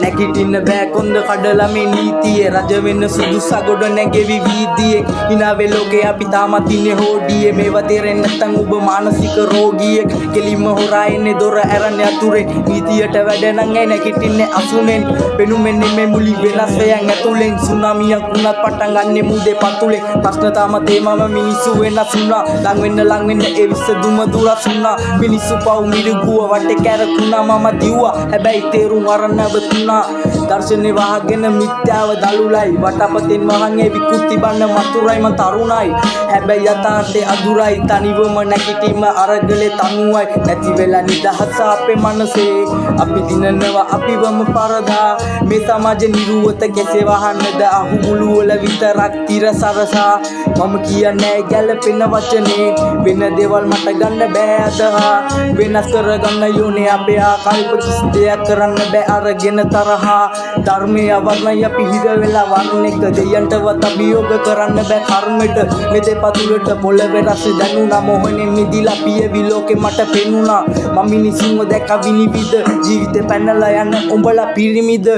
නැගිටින්න බෑ කොන්ද කඩලා මේ නීතිය රජ වෙන්න සුදුසා ගොඩ නැගෙවි වීදියේ හිනාවේ ලෝකේ අපි තාමත් ඉන්නේ හෝඩියේ මේවා තේරෙන්නේ නැත්නම් ඔබ මානසික රෝගියෙක් කෙලින්ම හොරා එන්නේ දොර ඇරන්නේ අතුරෙන් නීතියට වැඩ නම් ඇයි නැගිටින්නේ අසුනෙන් පෙනුමෙන් නෙමෙයි මුලි වෙනස් වෙයන් ඇතුලෙන් සුනාමියක් වුණත් පටන් ගන්නෙ මුදේ පතුලේ ප්‍රශ්න තාමත් ඒමම මිනිස්සු වෙනස් වුණා ලං වෙන්න ඒ විසඳුම දුරස් වුණා මිනිස්සු පව් මිරිගුව වටේ කැරකුණා මම දිව්වා හැබැයි තේරුම් අරන් අවතුණා දර්ශනේ වහගෙන මිත්‍යාව දලුලයි වටපතෙන් වහන්නේ විකෘති බන්න මතුරයි මං තරුණයි හැබැයි යථාර්ථයේ අදුරයි තනිවම නැගිටීම අරගලේ තනුවයි නැති වෙලා නිදහස අපේ මනසේ අපි දිනනවා අපිවම පරදා මේ සමාජ නිරුවත කෙසේ වහන්නද අහුමුළු වල විතරක් තිර සරසා මම කියන්නේ ගැළපෙන වචනේ වෙන දේවල් මට ගන්න බෑ අදහා වෙනස් කරගන්න යෝනේ අපේ ආකල්ප කිසි දෙයක් කරන්න බෑ අරගෙන තරහා ධර්මයේ අවර්ණය අපි හිර වෙලා වර්ණෙක දෙයන්ටවත් අභියෝග කරන්න බෑ කර්මෙට මෙතේ පතුලට පොළවේ රස දැනුණා මොහොනේ මිදිලා පියවි ලෝකෙ මට පෙනුණා මම මිනිසුන්ව දැක විනිවිද ජීවිතේ පැනලා යන උඹලා පිරිමිද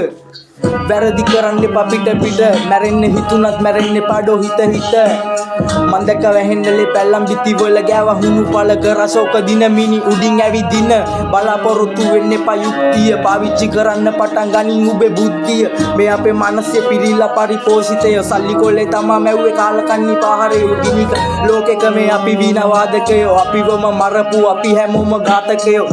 වැරදි කරන්න එපා පිට මැරෙන්න හිතුණත් මැරෙන්න පාඩෝ හිත මන් දැක වැහෙන්නලේ පැල්ලම් බිති වල ගෑවා හුණු පළක රසෝක දින මිනි උඩින් ඇවිදින බලාපොරොත්තු වෙන්න එපා යුක්තිය පාවිච්චි කරන්න පටන් ගනින් උඹේ බුද්ධිය මේ අපේ මනසේ පිරීලා පරිපෝෂිතය සල්ලි කොල්ලේ තමා මැව්වේ කාලකන්ණි පාහරේ උගිනික ලෝකෙක මේ අපි විනවාදකයෝ අපිවම මරපු අපි හැමෝම ඝාතකයෝ